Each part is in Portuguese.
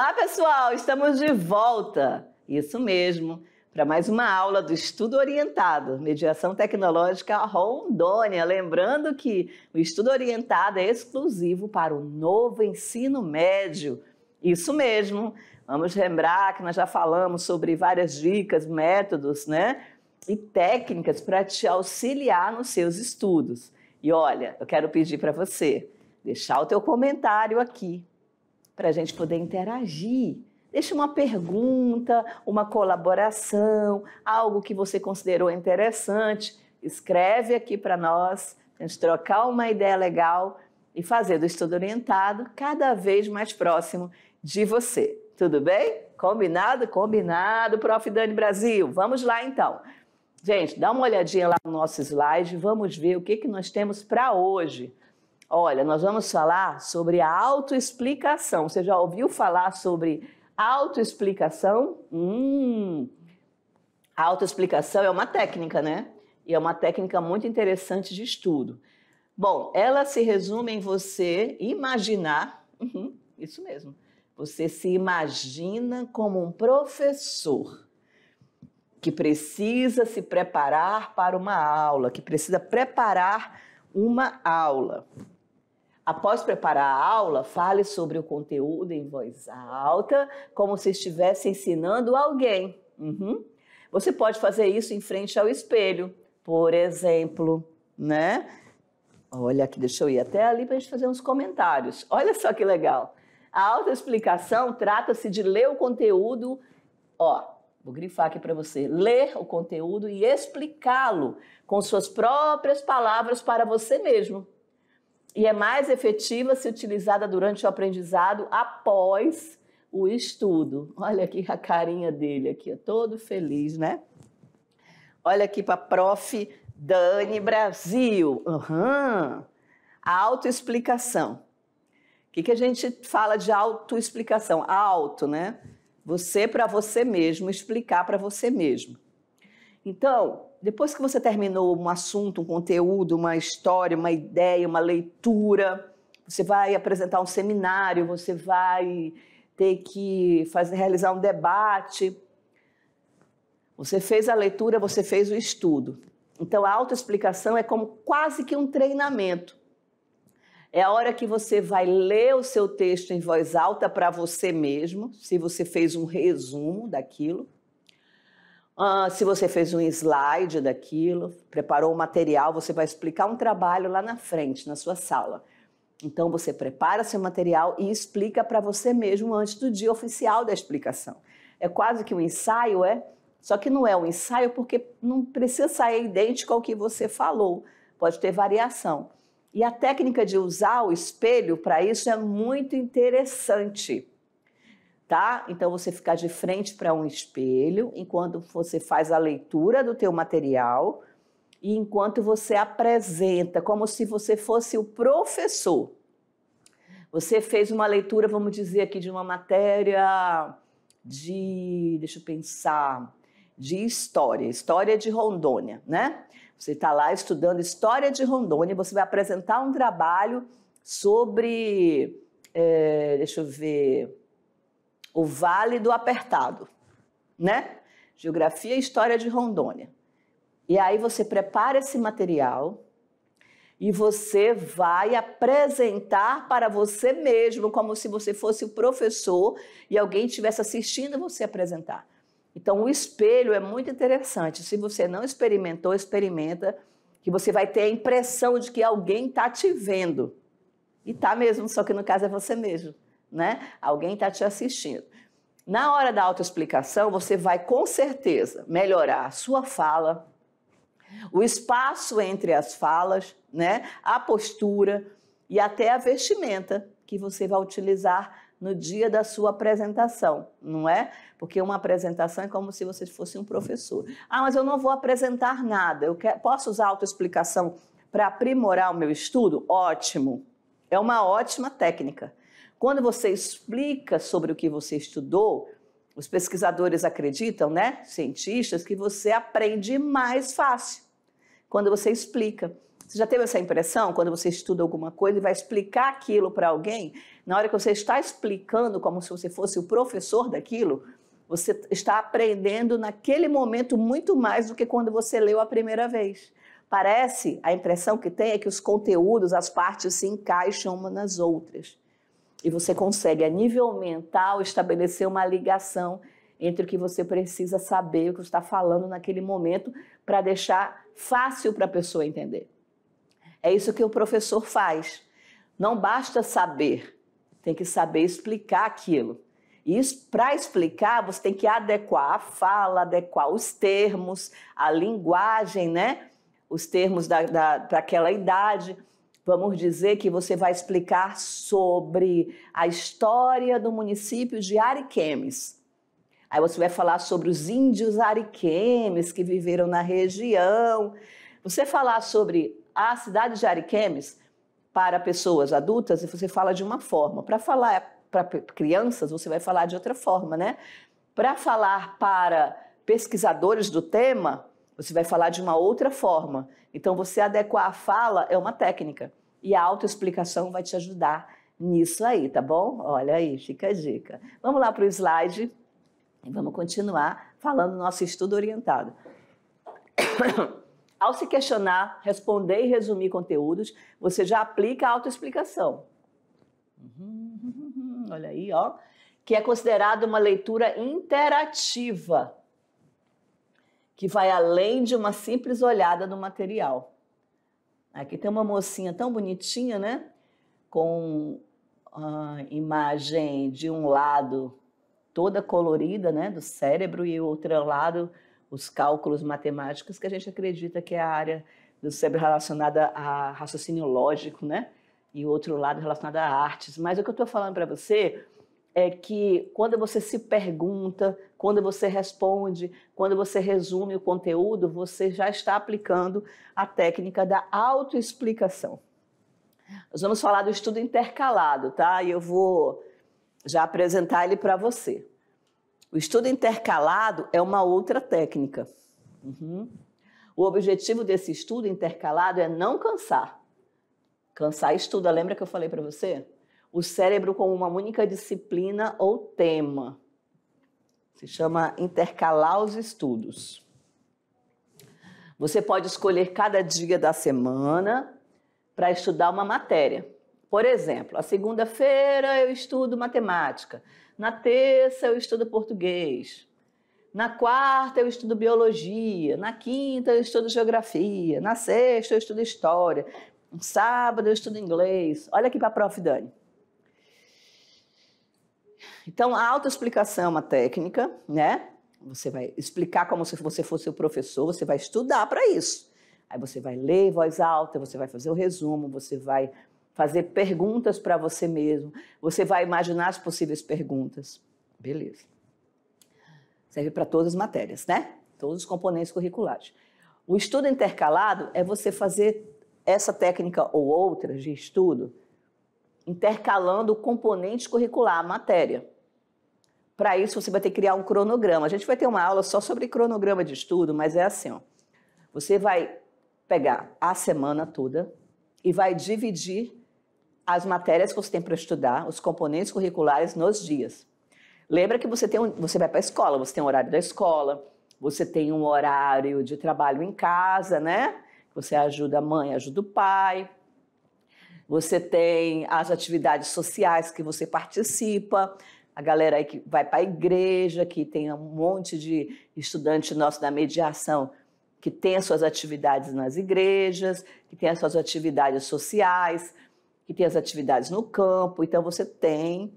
Olá, pessoal! Estamos de volta. Isso mesmo, para mais uma aula do Estudo Orientado, Mediação Tecnológica Rondônia. Lembrando que o Estudo Orientado é exclusivo para o novo ensino médio. Isso mesmo. Vamos lembrar que nós já falamos sobre várias dicas, métodos, né? E técnicas para te auxiliar nos seus estudos. E olha, eu quero pedir para você deixar o teu comentário aqui, para a gente poder interagir. Deixe uma pergunta, uma colaboração, algo que você considerou interessante. Escreve aqui para nós, a gente trocar uma ideia legal e fazer do estudo orientado cada vez mais próximo de você. Tudo bem? Combinado? Combinado, Prof. Dani Brasil. Vamos lá, então. Gente, dá uma olhadinha lá no nosso slide, vamos ver o que nós temos para hoje. Olha, nós vamos falar sobre a autoexplicação. Você já ouviu falar sobre autoexplicação? A autoexplicação é uma técnica, né? E é uma técnica muito interessante de estudo. Bom, ela se resume em você imaginar, isso mesmo, você se imagina como um professor que precisa se preparar para uma aula, que precisa preparar uma aula. Após preparar a aula, fale sobre o conteúdo em voz alta, como se estivesse ensinando alguém. Você pode fazer isso em frente ao espelho, por exemplo, né? Olha aqui, deixa eu ir até ali para a gente fazer uns comentários. Olha só que legal. A autoexplicação trata-se de ler o conteúdo, vou grifar aqui para você, ler o conteúdo e explicá-lo com suas próprias palavras para você mesmo. E é mais efetiva se utilizada durante o aprendizado após o estudo. Olha aqui a carinha dele aqui, todo feliz, né? Olha aqui para a Prof. Dani Brasil. A autoexplicação. O que a gente fala de autoexplicação? Auto, né? Você para você mesmo, explicar para você mesmo. Então, depois que você terminou um assunto, um conteúdo, uma história, uma ideia, uma leitura, você vai apresentar um seminário, você vai ter que realizar um debate. Você fez a leitura, você fez o estudo. Então, a autoexplicação é como quase que um treinamento. É a hora que você vai ler o seu texto em voz alta para você mesmo, se você fez um resumo daquilo. Se você fez um slide daquilo, preparou o material, você vai explicar um trabalho lá na frente, na sua sala. Então, você prepara seu material e explica para você mesmo antes do dia oficial da explicação. É quase que um ensaio, Só que não é um ensaio porque não precisa sair idêntico ao que você falou. Pode ter variação. E a técnica de usar o espelho para isso é muito interessante. Tá? Então, você ficar de frente para um espelho, enquanto você faz a leitura do teu material e enquanto você apresenta, como se você fosse o professor. Você fez uma leitura, vamos dizer aqui, de uma matéria deixa eu pensar, de história de Rondônia, né? Você está lá estudando história de Rondônia, você vai apresentar um trabalho sobre, deixa eu ver, o Vale do Apertado, né? Geografia e História de Rondônia. E aí você prepara esse material e você vai apresentar para você mesmo, como se você fosse o professor e alguém estivesse assistindo você apresentar. Então, o espelho é muito interessante. Se você não experimentou, experimenta, que você vai ter a impressão de que alguém está te vendo. E está mesmo, só que no caso é você mesmo, né? Alguém está te assistindo. Na hora da autoexplicação, você vai com certeza melhorar a sua fala, o espaço entre as falas, né? A postura e até a vestimenta que você vai utilizar no dia da sua apresentação, não é? Porque uma apresentação é como se você fosse um professor. Mas eu não vou apresentar nada, posso usar a autoexplicação para aprimorar o meu estudo? Ótimo, é uma ótima técnica. Quando você explica sobre o que você estudou, os pesquisadores acreditam, né, cientistas, que você aprende mais fácil quando você explica. Você já teve essa impressão quando você estuda alguma coisa e vai explicar aquilo para alguém? Na hora que você está explicando como se você fosse o professor daquilo, você está aprendendo naquele momento muito mais do que quando você leu a primeira vez. Parece, a impressão que tem é que os conteúdos, as partes se encaixam umas nas outras. E você consegue, a nível mental, estabelecer uma ligação entre o que você precisa saber, o que você está falando naquele momento, para deixar fácil para a pessoa entender. É isso que o professor faz. Não basta saber, tem que saber explicar aquilo. E para explicar, você tem que adequar a fala, adequar os termos, a linguagem, né? Os termos para aquela idade. Vamos dizer que você vai explicar sobre a história do município de Ariquemes. Aí você vai falar sobre os índios ariquemes que viveram na região. Você falar sobre a cidade de Ariquemes para pessoas adultas, você fala de uma forma. Para falar para crianças, você vai falar de outra forma, né? Para falar para pesquisadores do tema, você vai falar de uma outra forma. Então, você adequar a fala é uma técnica. E a autoexplicação vai te ajudar nisso aí, tá bom? Olha aí, fica a dica. Vamos lá para o slide e vamos continuar falando do nosso estudo orientado. Ao se questionar, responder e resumir conteúdos, você já aplica a autoexplicação. Olha aí, ó. Que é considerada uma leitura interativa, que vai além de uma simples olhada no material. Aqui tem uma mocinha tão bonitinha, né? Com a imagem de um lado toda colorida, né? Do cérebro e o outro lado os cálculos matemáticos, que a gente acredita que é a área do cérebro relacionada a raciocínio lógico, né? E o outro lado relacionado a artes. Mas o que eu estou falando para você é que quando você se pergunta, quando você responde, quando você resume o conteúdo, você já está aplicando a técnica da autoexplicação. Nós vamos falar do estudo intercalado, tá? E eu vou já apresentar ele para você. O estudo intercalado é uma outra técnica. O objetivo desse estudo intercalado é não cansar. Cansar estuda, lembra que eu falei para você? O cérebro como uma única disciplina ou tema. Se chama intercalar os estudos. Você pode escolher cada dia da semana para estudar uma matéria. Por exemplo, a segunda-feira eu estudo matemática. Na terça eu estudo português. Na quarta eu estudo biologia. Na quinta eu estudo geografia. Na sexta eu estudo história. No sábado eu estudo inglês. Olha aqui para a prof. Dani. Então, a autoexplicação é uma técnica, né? Você vai explicar como se você fosse o professor, você vai estudar para isso. Aí você vai ler em voz alta, você vai fazer o resumo, você vai fazer perguntas para você mesmo, você vai imaginar as possíveis perguntas. Beleza. Serve para todas as matérias, né? Todos os componentes curriculares. O estudo intercalado é você fazer essa técnica ou outras de estudo intercalando o componente curricular, a matéria. Para isso, você vai ter que criar um cronograma. A gente vai ter uma aula só sobre cronograma de estudo, mas é assim, ó. Você vai pegar a semana toda e vai dividir as matérias que você tem para estudar, os componentes curriculares, nos dias. Lembra que você vai para a escola, você tem um horário da escola, você tem um horário de trabalho em casa, né? Você ajuda a mãe, ajuda o pai. Você tem as atividades sociais que você participa, a galera aí que vai para a igreja, que tem um monte de estudante nosso da mediação que tem as suas atividades nas igrejas, que tem as suas atividades sociais, que tem as atividades no campo. Então, você tem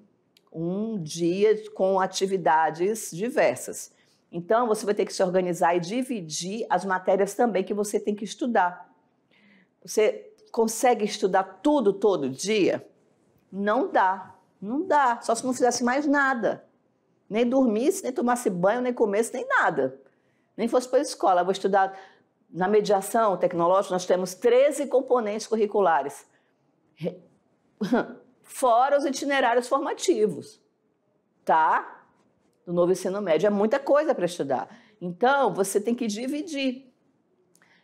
um dia com atividades diversas. Então, você vai ter que se organizar e dividir as matérias também que você tem que estudar. Você consegue estudar tudo todo dia? Não dá, não dá. Só se não fizesse mais nada. Nem dormisse, nem tomasse banho, nem comesse, nem nada. Nem fosse para a escola. Eu vou estudar na mediação tecnológica, nós temos 13 componentes curriculares. Fora os itinerários formativos, tá? Do novo ensino médio. É muita coisa para estudar. Então, você tem que dividir.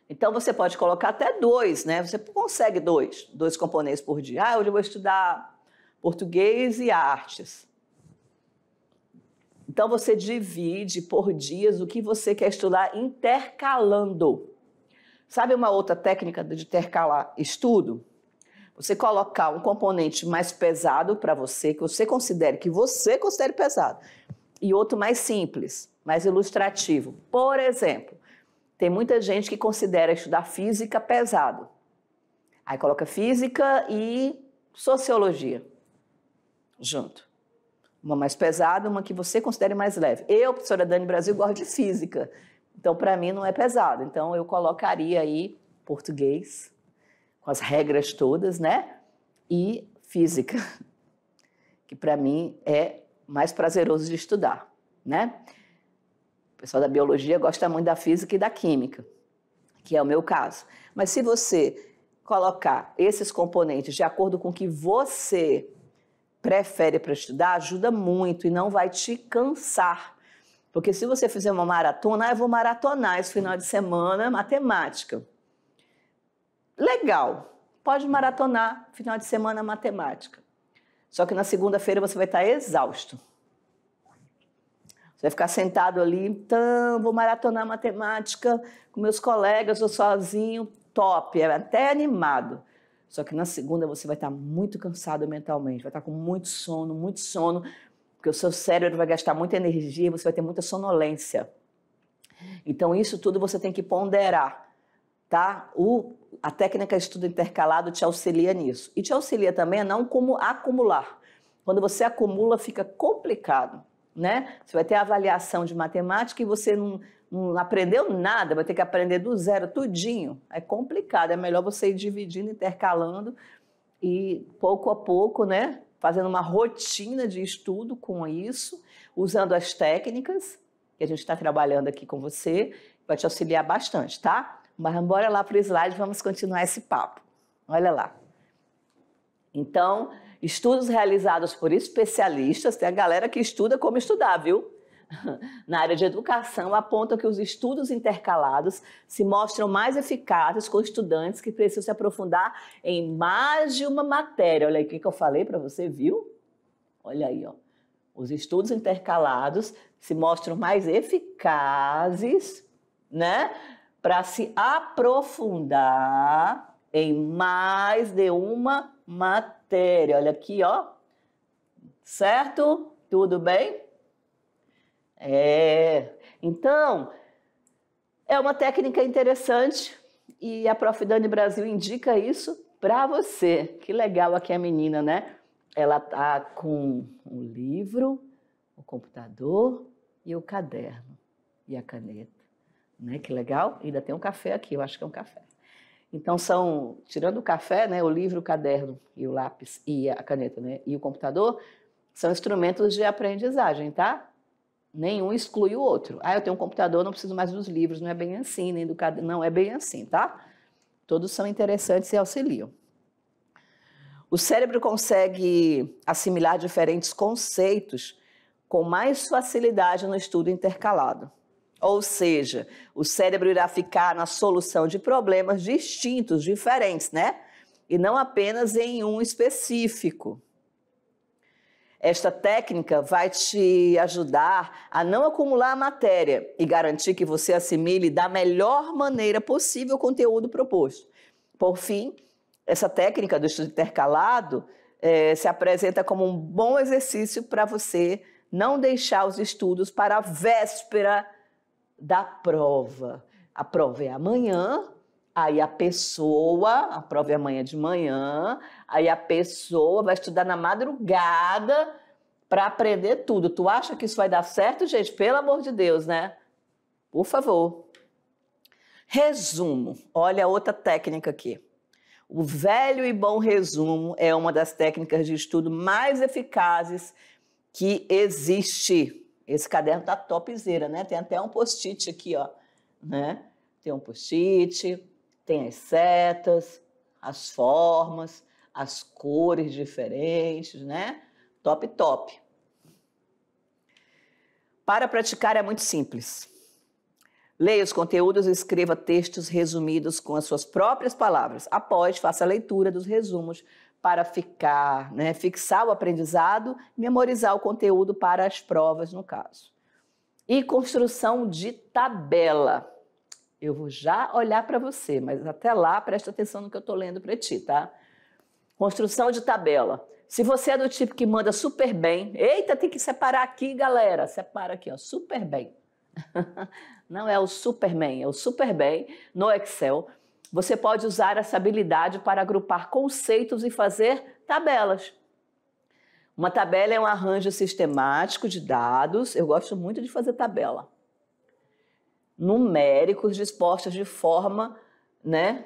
Então, você pode colocar até 2, né? Você consegue 2 componentes por dia. Ah, hoje eu vou estudar português e artes. Então, você divide por dias o que você quer estudar intercalando. Sabe uma outra técnica de intercalar estudo? Você colocar um componente mais pesado para você, que você considere pesado, e outro mais simples, mais ilustrativo. Por exemplo, tem muita gente que considera estudar física pesado. Aí coloca física e sociologia junto. Uma mais pesada, uma que você considere mais leve. Eu, professora Dani Brasil, gosto de física. Então, para mim, não é pesado. Então, eu colocaria aí português, com as regras todas, né? E física, que para mim é mais prazeroso de estudar, né? O pessoal da biologia gosta muito da física e da química, que é o meu caso. Mas se você colocar esses componentes de acordo com o que você prefere para estudar, ajuda muito e não vai te cansar. Porque se você fizer uma maratona, eu vou maratonar esse final de semana matemática. Legal, pode maratonar final de semana matemática. Só que na segunda-feira você vai estar exausto. Você vai ficar sentado ali, então, vou maratonar matemática com meus colegas ou sozinho, top, é até animado. Só que na segunda você vai estar muito cansado mentalmente, vai estar com muito sono, porque o seu cérebro vai gastar muita energia e você vai ter muita sonolência. Então, isso tudo você tem que ponderar, tá? A técnica estudo intercalado te auxilia nisso. E te auxilia também a não como acumular. Quando você acumula, fica complicado, né? Você vai ter a avaliação de matemática e você não aprendeu nada, vai ter que aprender do zero tudinho. É complicado, é melhor você ir dividindo, intercalando e pouco a pouco, né? Fazendo uma rotina de estudo com isso, usando as técnicas que a gente está trabalhando aqui com você, vai te auxiliar bastante, tá? Mas bora lá para o slide, vamos continuar esse papo. Olha lá. Então, estudos realizados por especialistas, tem a galera que estuda como estudar, viu? Na área de educação, apontam que os estudos intercalados se mostram mais eficazes com estudantes que precisam se aprofundar em mais de uma matéria. Olha aí o que eu falei para você, viu? Olha aí, ó. Os estudos intercalados se mostram mais eficazes, né? Para se aprofundar em mais de uma matéria. Olha aqui, ó. Certo? Tudo bem? Então, é uma técnica interessante e a Prof. Dani Brasil indica isso para você. Que legal aqui a menina, né? Ela tá com o livro, o computador e o caderno e a caneta, né? Que legal. E ainda tem um café aqui, eu acho que é um café. Então, tirando o café, né, o livro, o caderno e o lápis e a caneta, né, e o computador, são instrumentos de aprendizagem, tá? Nenhum exclui o outro. Ah, eu tenho um computador, não preciso mais dos livros. Não é bem assim, nem do caderno. Não é bem assim, tá? Todos são interessantes e auxiliam. O cérebro consegue assimilar diferentes conceitos com mais facilidade no estudo intercalado. Ou seja, o cérebro irá ficar na solução de problemas distintos, diferentes, né? E não apenas em um específico. Esta técnica vai te ajudar a não acumular a matéria e garantir que você assimile da melhor maneira possível o conteúdo proposto. Por fim, essa técnica do estudo intercalado se apresenta como um bom exercício para você não deixar os estudos para a véspera da prova. A prova é amanhã, aí a prova é amanhã de manhã, aí a pessoa vai estudar na madrugada para aprender tudo. Tu acha que isso vai dar certo, gente? Pelo amor de Deus, né? Por favor. Resumo. Olha outra técnica aqui. O velho e bom resumo é uma das técnicas de estudo mais eficazes que existe. Esse caderno tá topzera, né? Tem até um post-it aqui, ó, né? Tem um post-it, tem as setas, as formas, as cores diferentes, né? Top, top. Para praticar é muito simples. Leia os conteúdos e escreva textos resumidos com as suas próprias palavras. Após, faça a leitura dos resumos para fixar o aprendizado, memorizar o conteúdo para as provas, no caso. E construção de tabela. Eu vou já olhar para você, mas até lá, presta atenção no que eu estou lendo para ti, tá? Construção de tabela. Se você é do tipo que manda super bem, eita, tem que separar aqui, galera. Separa aqui, ó, super bem. Não é o Superman, é o super bem no Excel. Você pode usar essa habilidade para agrupar conceitos e fazer tabelas. Uma tabela é um arranjo sistemático de dados. Eu gosto muito de fazer tabela. Numéricos dispostos de forma,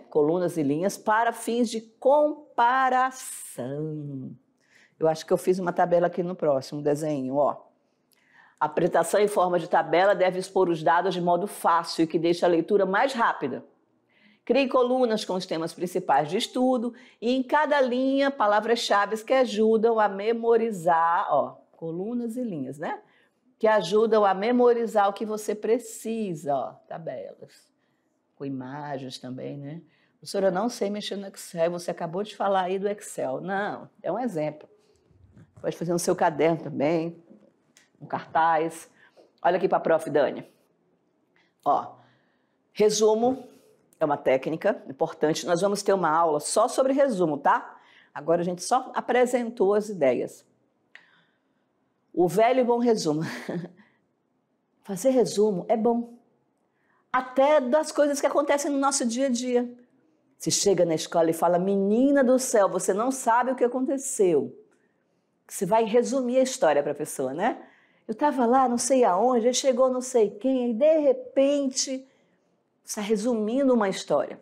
colunas e linhas para fins de comparação. Eu acho que eu fiz uma tabela aqui no próximo desenho, ó. A apresentação em forma de tabela deve expor os dados de modo fácil e que deixe a leitura mais rápida. Crie colunas com os temas principais de estudo e em cada linha palavras-chave que ajudam a memorizar, ó, colunas e linhas, que ajudam a memorizar o que você precisa, ó, tabelas. Com imagens também, Professora, eu não sei mexer no Excel, você acabou de falar aí do Excel. Não, é um exemplo. Pode fazer no seu caderno também, um cartaz. Olha aqui para a prof. Dani. Ó, resumo é uma técnica importante. Nós vamos ter uma aula só sobre resumo, tá? Agora a gente só apresentou as ideias. O velho e bom resumo. Fazer resumo é bom. Até das coisas que acontecem no nosso dia a dia. Você chega na escola e fala, menina do céu, você não sabe o que aconteceu. Você vai resumir a história para a pessoa, Eu estava lá, não sei aonde, aí chegou não sei quem, e de repente, você está resumindo uma história.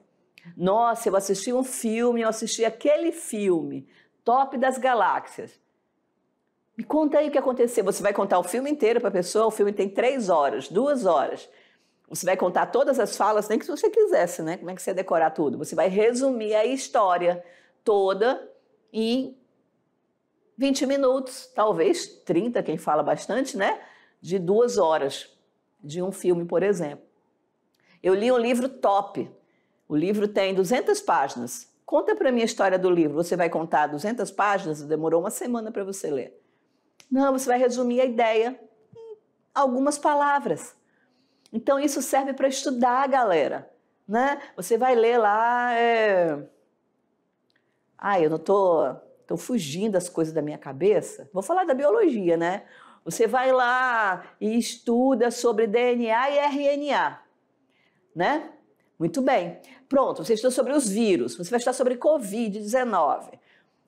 Nossa, eu assisti um filme, eu assisti aquele filme, Top das Galáxias. Me conta aí o que aconteceu. Você vai contar o filme inteiro para a pessoa, o filme tem 3 horas, 2 horas. Você vai contar todas as falas, nem que você quisesse, Como é que você ia decorar tudo? Você vai resumir a história toda em 20 minutos, talvez 30, quem fala bastante, de 2 horas de um filme, por exemplo. Eu li um livro top. O livro tem 200 páginas. Conta para mim a história do livro. Você vai contar 200 páginas? Demorou uma semana para você ler. Não, você vai resumir a ideia em algumas palavras. Então, isso serve para estudar, galera. Você vai ler lá... eu não estou fugindo das coisas da minha cabeça. Vou falar da biologia, Você vai lá e estuda sobre DNA e RNA, Muito bem. Pronto, você estuda sobre os vírus. Você vai estudar sobre Covid-19.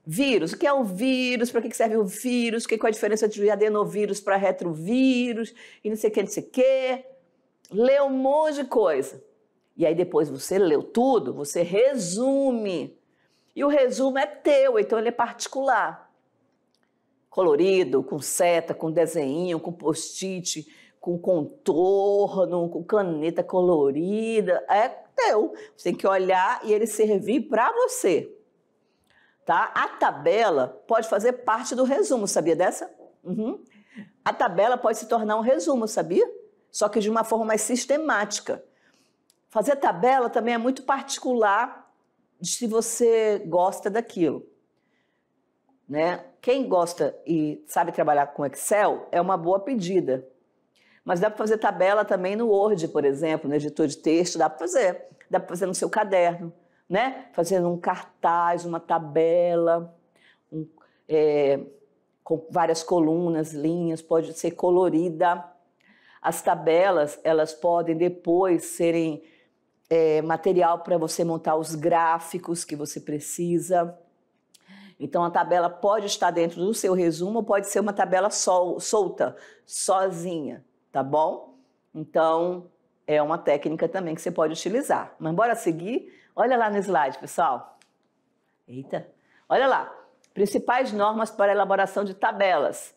Vírus, o que é um vírus? Para que serve o vírus? Qual é a diferença de adenovírus para retrovírus? E não sei o que, não sei o que. Lê um monte de coisa. E aí depois você leu tudo, você resume. E o resumo é teu, então ele é particular. Colorido, com seta, com desenho, com post-it, com contorno, com caneta colorida. É teu. Você tem que olhar e ele servir para você. Tá? A tabela pode fazer parte do resumo, sabia dessa? A tabela pode se tornar um resumo, sabia? Só que de uma forma mais sistemática. Fazer tabela também é muito particular de se você gosta daquilo. Quem gosta e sabe trabalhar com Excel é uma boa pedida. Mas dá para fazer tabela também no Word, por exemplo, no editor de texto, dá para fazer. Dá para fazer no seu caderno, fazendo um cartaz, uma tabela, com várias colunas, linhas, pode ser colorida. As tabelas, elas podem depois serem material para você montar os gráficos que você precisa. Então, a tabela pode estar dentro do seu resumo ou pode ser uma tabela solta, sozinha, tá bom? Então, é uma técnica também que você pode utilizar. Mas bora seguir? Olha lá no slide, pessoal. Eita! Olha lá. Principais normas para a elaboração de tabelas.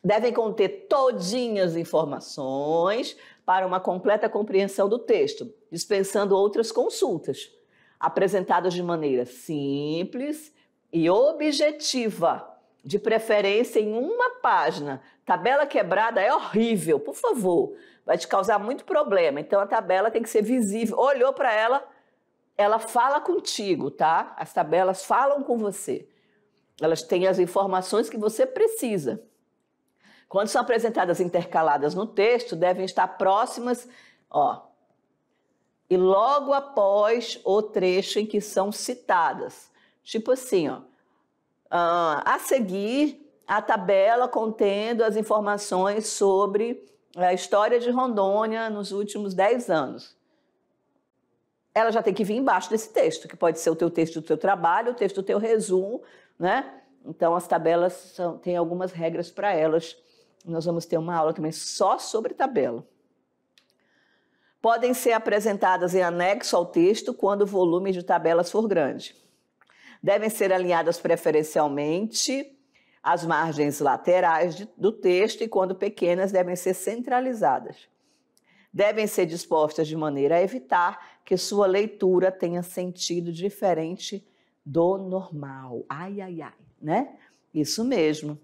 Devem conter todinhas as informações para uma completa compreensão do texto, dispensando outras consultas. Apresentadas de maneira simples e objetiva. de preferência em uma página. Tabela quebrada é horrível, por favor, vai te causar muito problema. Então a tabela tem que ser visível. Olhou para ela, ela fala contigo, tá? As tabelas falam com você. Elas têm as informações que você precisa. Quando são apresentadas intercaladas no texto, devem estar próximas, ó, e logo após o trecho em que são citadas. Tipo assim, ó, a seguir, a tabela contendo as informações sobre a história de Rondônia nos últimos 10 anos. Ela já tem que vir embaixo desse texto, que pode ser o teu texto do teu trabalho, o texto do teu resumo, né? Então, as tabelas têm algumas regras para elas. Nós vamos ter uma aula também só sobre tabela. Podem ser apresentadas em anexo ao texto quando o volume de tabelas for grande. Devem ser alinhadas preferencialmente às margens laterais do texto e, quando pequenas, devem ser centralizadas. Devem ser dispostas de maneira a evitar que sua leitura tenha sentido diferente do normal. Ai, ai, ai, né? Isso mesmo.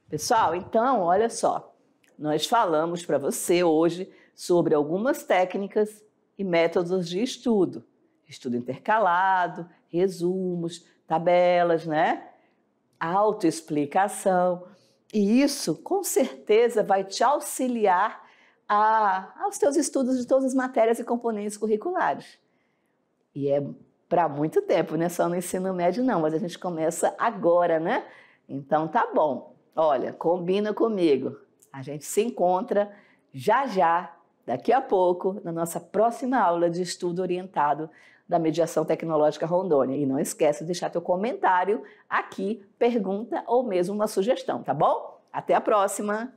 Pessoal, então, olha só, nós falamos para você hoje sobre algumas técnicas e métodos de estudo. Estudo intercalado, resumos, tabelas, né? Autoexplicação. E isso, com certeza, vai te auxiliar aos teus estudos de todas as matérias e componentes curriculares. E é para muito tempo, não é só no ensino médio não, mas a gente começa agora, né? Então tá bom. Olha, combina comigo. A gente se encontra já, daqui a pouco, na nossa próxima aula de estudo orientado da Mediação Tecnológica Rondônia. E não esquece de deixar teu comentário aqui, pergunta ou mesmo uma sugestão, tá bom? Até a próxima!